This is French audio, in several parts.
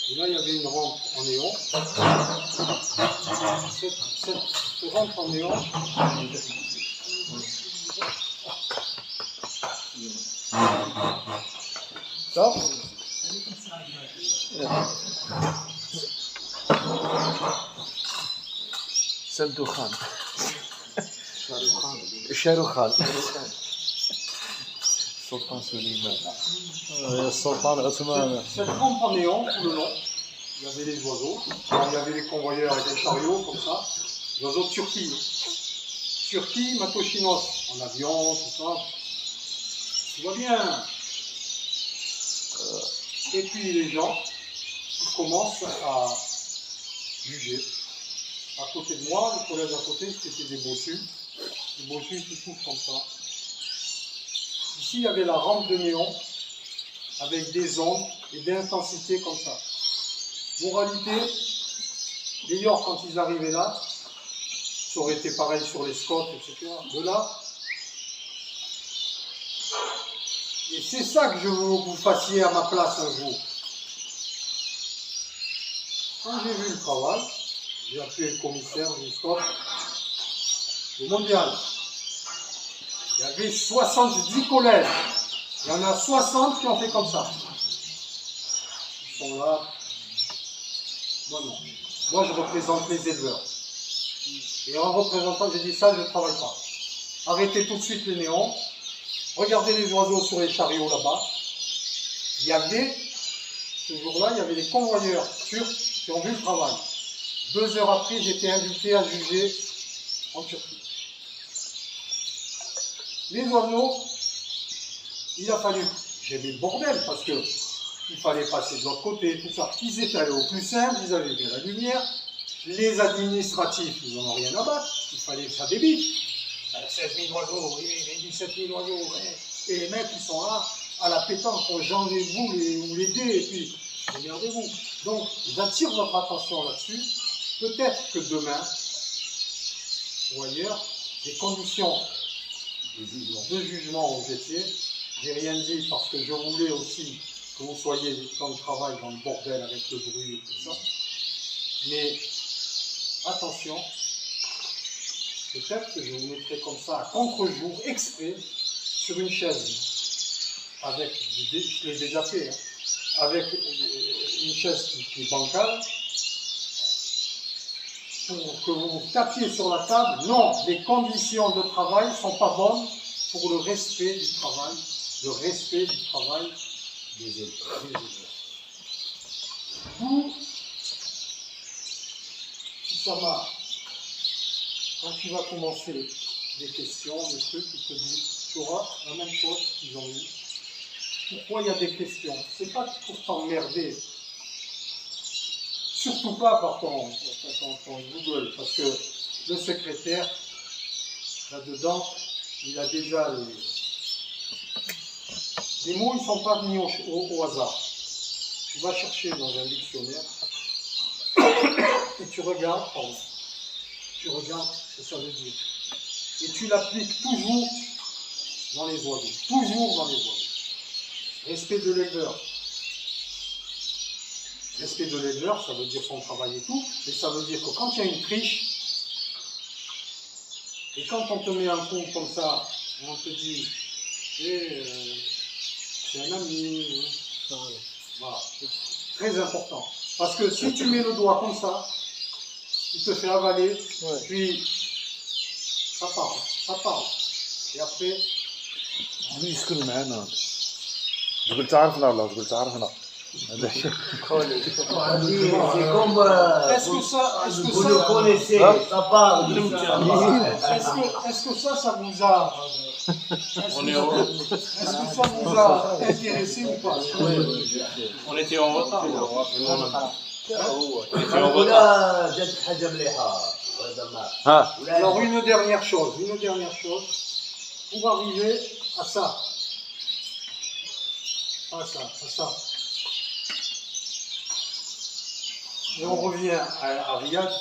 Et là, il y avait une rampe en néon. Cette rampe en néon, ça, Saldou Khan. Shahrukh Khan. Sultan Suleiman. Sultan Othman. cette rampe en néon, tout le long, il y avait les oiseaux. Alors, il y avait les convoyeurs avec des chariots, comme ça. Les oiseaux de Turquie. Turquie, Matochinos, en avion, tout ça. Tu vois bien. Et puis les gens, ils commencent à juger. À côté de moi, le collège à côté, c'était des bossus. Les bossus qui touchent comme ça. Ici, il y avait la rampe de néon avec des ondes et d'intensité comme ça. Moralité, les York, quand ils arrivaient là, ça aurait été pareil sur les Scots, etc. De là. Et c'est ça que je veux que vous fassiez à ma place un jour. Quand j'ai vu le travail, j'ai appelé le commissaire du Scott, le mondial. Il y avait 70 collèges. Il y en a 60 qui ont fait comme ça. Ils sont là. Moi non. Moi je représente les éleveurs. Et en représentant, j'ai dit ça, je ne travaille pas. Arrêtez tout de suite les néons. Regardez les oiseaux sur les chariots là-bas. Il y avait, ce jour-là, il y avait des convoyeurs turcs qui ont vu le travail. 2 heures après, j'étais invité à juger en Turquie. Les oiseaux, il a fallu, j'ai mis le bordel parce que il fallait passer de l'autre côté, tout ça. Ils étaient allés au plus simple, ils avaient de la lumière. Les administratifs, ils n'en ont rien à battre. Il fallait que ça débite. 16 000 oiseaux, 17 000 oiseaux. Et les mecs, ils sont là, à la pétanque, enjambez-vous ou les dés, et puis, regardez-vous. Donc, j'attire votre attention là-dessus. Peut-être que demain, ou ailleurs, les conditions de jugement où j'étais, j'ai rien dit parce que je voulais aussi que vous soyez dans le travail, dans le bordel avec le bruit et tout ça. Mais attention, peut-être que je vous mettrai comme ça à contre-jour, exprès, sur une chaise. Avec, je l'ai déjà fait, hein, avec une chaise qui est bancale, pour que vous tapiez sur la table. Non, les conditions de travail ne sont pas bonnes pour le respect du travail, des éleveurs. D'où, Sama, quand tu vas commencer des questions, des trucs, ils te disent, tu auras la même chose qu'ils ont eu. Pourquoi il y a des questions? C'est pas pour t'emmerder. Surtout pas par ton Google, parce que le secrétaire, là-dedans, il a déjà les mots, ils ne sont pas mis au hasard. Tu vas chercher dans un dictionnaire et tu regardes ce que ça veut dire. Et tu l'appliques toujours dans les oiseaux. Toujours dans les oiseaux. Respect de l'éleveur. Respect de l'éleveur, ça veut dire son travail et tout, mais ça veut dire que quand il y a une triche, et quand on te met un coup comme ça, on te dit, c'est un ami, hein. Voilà, très important. Parce que si tu mets le doigt comme ça, il te fait avaler, puis ça part. Et après... يسكن معنا تقول تعرفنا ولا تقول تعرفنا هذا شيء Est-ce que ça vous a intéressé ou pas? On était en retard. Alors une dernière chose, pour arriver à ça. Et on revient à Riyad,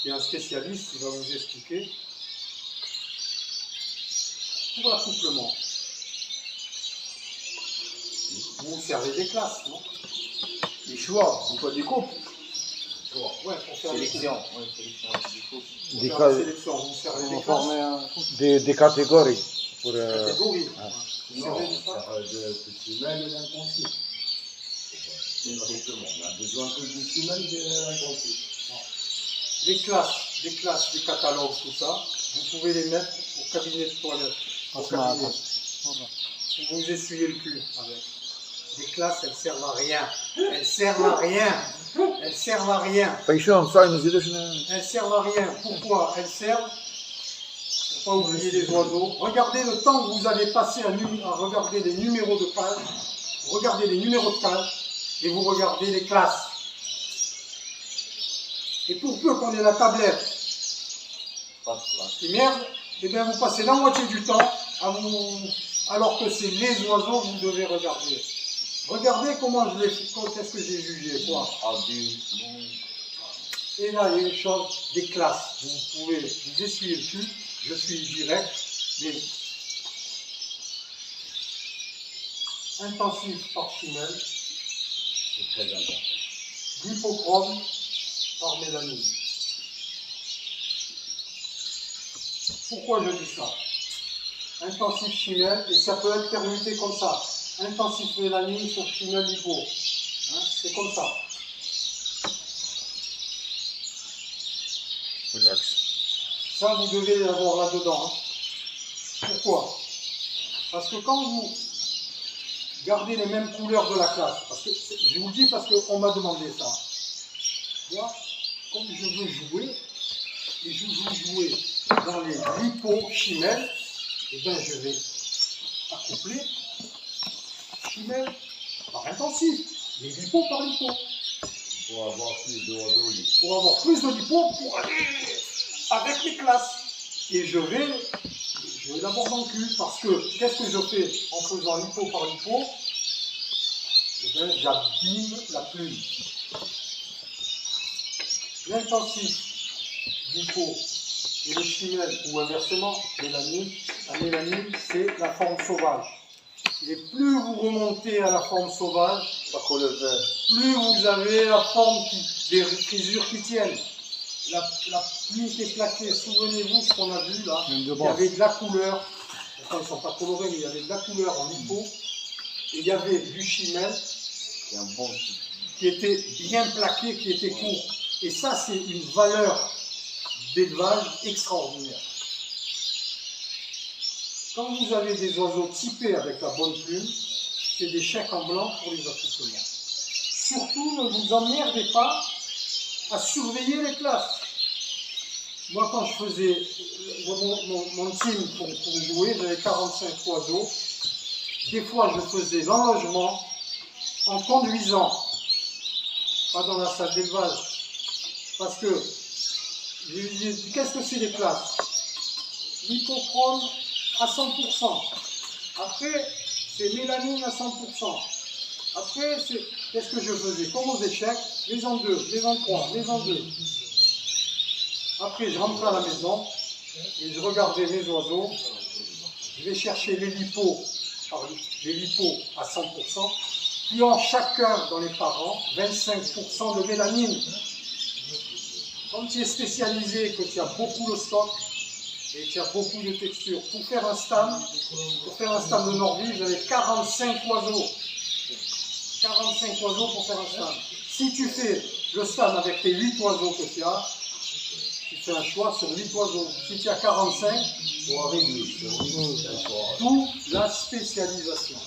qui est un spécialiste, qui va vous expliquer. Pour l'accouplement, vous servez des classes, non? Les choix, une fois du couple. Ouais, pour faire les Sélection. Oui, sélection du couple. Des, Pour ca- faire la sélection, vous servez On des va classes, former un couple. des catégories. Pour, catégories. ah. Vous Non, servez de ça. de petits mâles et d'intensifs. Exactement. On a besoin que du petit mâle et d'intensif. Les classes, les catalogues, tout ça, vous pouvez les mettre au cabinet de toilette. Au cabinet. Vous vous essuyez le cul avec. Les classes, elles servent à rien. Elles servent à rien. Elles servent à rien. فيشوهم صاي نزيدو شنو Elles servent à rien. Pourquoi? Elles servent, pour pas oublier les oiseaux. Regardez le temps que vous allez passer à regarder les numéros de page. Regardez les numéros de page et vous regardez les classes. Et pour peu qu'on ait la tablette Pas de place. qui merde, eh bien vous passez la moitié du temps alors que c'est les oiseaux que vous devez regarder. Regardez qu'est-ce que j'ai jugé, quoi. Adulte, non. Et là, il y a une chose, des classes. Vous pouvez vous essuyer le cul, je suis direct, mais intensif par Chimel, C'est très important. Lipochrome par mélanine. Pourquoi je dis ça? Intensif Chimel, et ça peut être permuté comme ça. Intensif mélanine sur Chimel lipo. Hein, c'est comme ça. بالعكس Ça, vous devez l'avoir là-dedans. Hein. Pourquoi? Parce que quand vous gardez les mêmes couleurs de la classe, parce que je vous le dis parce qu'on m'a demandé ça. Moi, comme je veux jouer, et je veux jouer dans les lipos Chimel, eh bien je vais accoupler Chimel par intensif, les lipos par lipo. Pour avoir plus d'oiseaux libres. Pour avoir plus de lipo pour aller avec les classes. Et je vais l'avoir dans le cul parce que qu'est-ce que je fais en faisant lipo par lipo? Eh bien, j'abîme la plume. L'intensif lipo et le Chimel, ou inversement, mélanine, la mélanine, c'est la forme sauvage. Et plus vous remontez à la forme sauvage, plus vous avez la forme des frisures qui tiennent. La plume qui est plaquée, souvenez-vous ce qu'on a vu là, il y avait de la couleur, enfin ils ne sont pas colorés, mais il y avait de la couleur en lipo, et il y avait du Chimel C'est un bon type. qui était bien plaqué, qui était court. Et ça, c'est une valeur d'élevage extraordinaire. Quand vous avez des oiseaux typés avec la bonne plume, c'est des chèques en blanc pour les accouplements. Surtout, ne vous emmerdez pas à surveiller les classes. Moi, quand je faisais mon team pour jouer, j'avais 45 oiseaux. Des fois, je faisais l'enlogement en conduisant, pas dans la salle d'élevage. Parce que, qu'est-ce que c'est les classes? Lipochrome à 100%. Après, c'est mélanine à 100%. Après, qu'est-ce que je faisais? Comme aux échecs, les en deux, les en trois, les en deux. Après, je rentrais à la maison et je regardais mes oiseaux. Je vais chercher les lipos à 100%, qui ont chacun dans les parents 25% de mélanine. Quand tu es spécialisé, que tu as beaucoup de stock et tu as beaucoup de texture, pour faire un stam de Norvège, j'avais 45 oiseaux. 45 oiseaux pour faire un stam. Si tu fais le stam avec tes 8 oiseaux que tu as, tu fais un choix sur 8 oiseaux. Si tu as 45, d'où la spécialisation.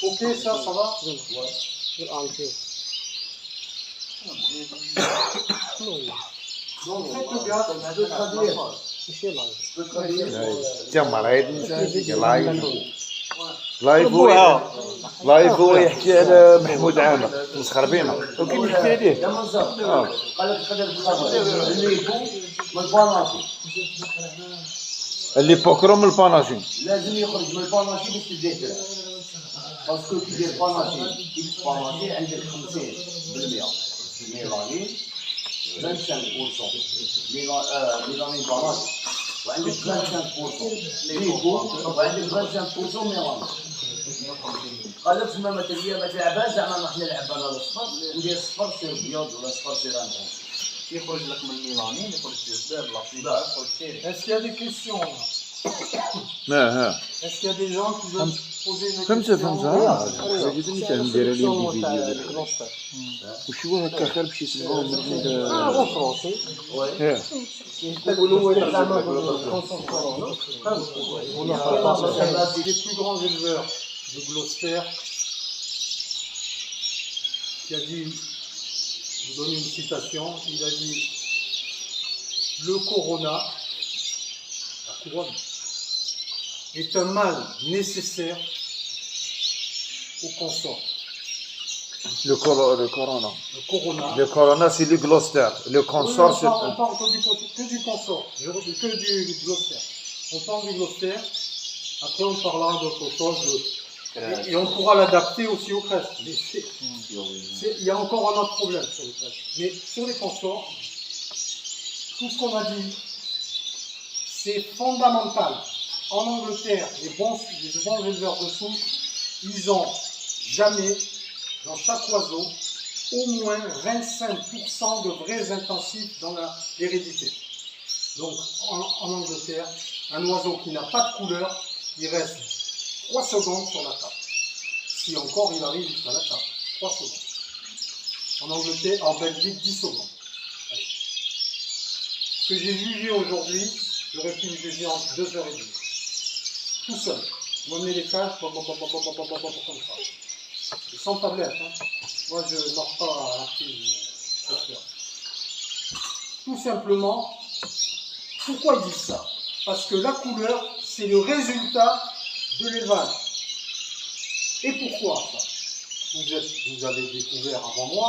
Ok, ça va? Donc faites gaffe de traduire. جمع العيد لايف هو يحكي على محمود عامر مسخر بينا وكاين يحكي عليه قال لك تقدر تخرج الليبو من الباناشي. اللي بوكرو من الباناشين لازم يخرج من الباناشي باش تديه باسكو كي دير باناشي باناشي عندك 50% ميلانين 25% ميلانين باناشي وعندك 25% ليبو وعندك 25% ميلانين. قال لك تما ما تلعبهاش زعما نروح نلعب انا الصفر ندير صفر سير بيض ولا صفر سير انت. يخرج لك من الميلانين، يخرج سير بلا يخرج سير. Est-ce qu'il y a des questions là? ها Est-ce qu'il y a des gens qui veulent poser une فهمت question? فهمتها جيتني فهم دايره لي الفيديو ديالك وش هو هكا خير بشي سبعه En français. Les plus grands éleveurs de Gloucester qui a dit, je vous donne une citation, il a dit le corona, la couronne, est un mal nécessaire au consort. Le corona. Le corona. C'est le Gloucester. Le Oui, consort, c'est. on parle que du consort, que du Gloucester. On parle du Gloucester, après on parlera d'autre chose, et on pourra l'adapter aussi au crest. Mais il y a encore un autre problème sur les crest. Mais sur les consorts, tout ce qu'on a dit, c'est fondamental. En Angleterre, les bons éleveurs de souche, ils ont jamais, dans chaque oiseau, au moins 25% de vrais intensifs dans l'hérédité. Donc, en Angleterre, un oiseau qui n'a pas de couleur, il reste 3 secondes sur la table. Si encore il arrive jusqu'à la table, 3 secondes. En Angleterre, en Belgique, 10 secondes. Allez. Ce que j'ai jugé aujourd'hui, j'aurais pu le juger en 2h30. Tout seul. M'emmener les cages, comme ça. Et sans tablette, hein. Moi, je ne marche pas à la prise. Tout simplement, pourquoi ils disent ça? Parce que la couleur, c'est le résultat de l'élevage. Et pourquoi ça? Vous avez découvert avant moi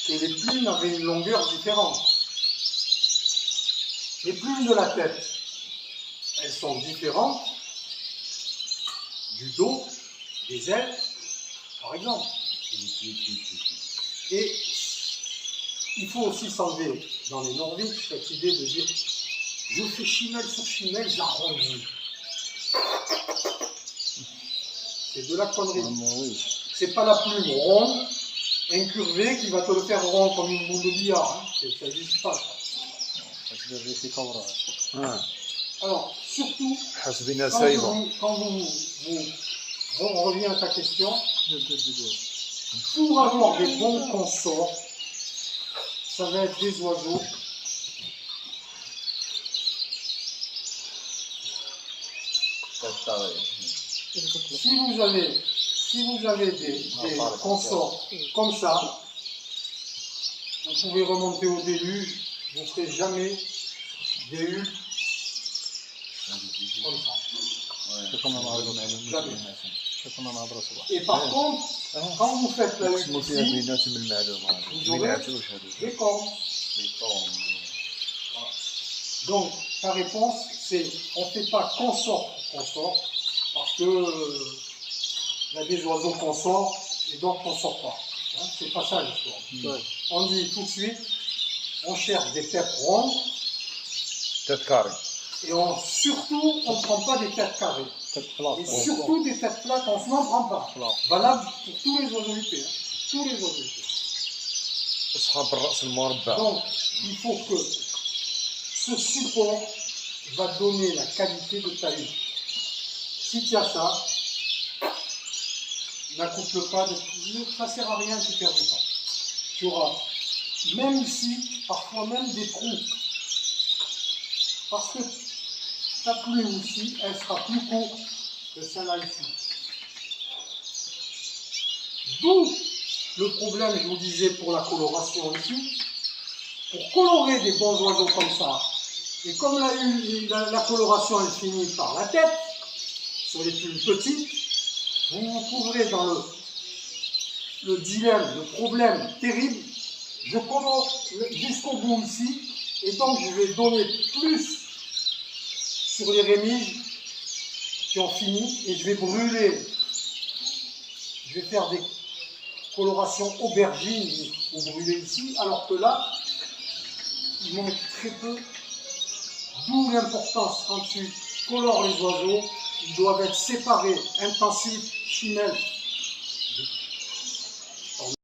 que les plumes avaient une longueur différente. Les plumes de la tête, elles sont différentes du dos, des ailes, par exemple. Et il faut aussi s'enlever dans les Nordiques cette idée de dire je fais chimelle sur chimelle, j'arrondis. C'est de la connerie. C'est pas la plume ronde, incurvée, qui va te le faire rond comme une boule de billard. Hein. Ça n'existe pas, ça. Alors, surtout, quand on revient à ta question, pour avoir des bons consorts, ça va être des oiseaux si vous avez des consorts comme ça, vous pouvez remonter au déluge, vous ne ferez jamais des hulks comme ça. Jamais. Et par contre, quand vous faites la hutte ici, vous aurez des cornes. Voilà. Donc, ta réponse, c'est on ne fait pas consort pour consort, parce que il y a des oiseaux consorts et d'autres qu'on ne sort pas. Hein, c'est pas ça l'histoire. On dit tout de suite, on cherche des têtes rondes. Tête carrée. Et surtout, on ne prend pas des têtes carrées. Et surtout des têtes plates, on n'en prend pas. Valable pour tous les oiseaux huppés. Hein. Tous les oiseaux huppés. Donc, il faut que ce support va donner la qualité de ta hutte. Si tu as ça, n'accouple pas, ça ne sert à rien, tu perds du temps. Tu auras, même ici, parfois même des trous. Parce que ta plume ici, elle sera plus courte que celle-là ici. D'où le problème, je vous disais, pour la coloration ici. Pour colorer des bons oiseaux comme ça, et comme la coloration elle finit par la tête, sur les plumes petites, vous vous trouverez dans le dilemme, le problème terrible. Je colore jusqu'au bout ici, et donc je vais donner plus sur les rémiges qui ont fini, et je vais brûler. Je vais faire des colorations aubergines ou brûler ici, alors que là, il manque très peu. D'où l'importance, quand tu colores les oiseaux, ils doivent être séparés, intensifs, chimelles.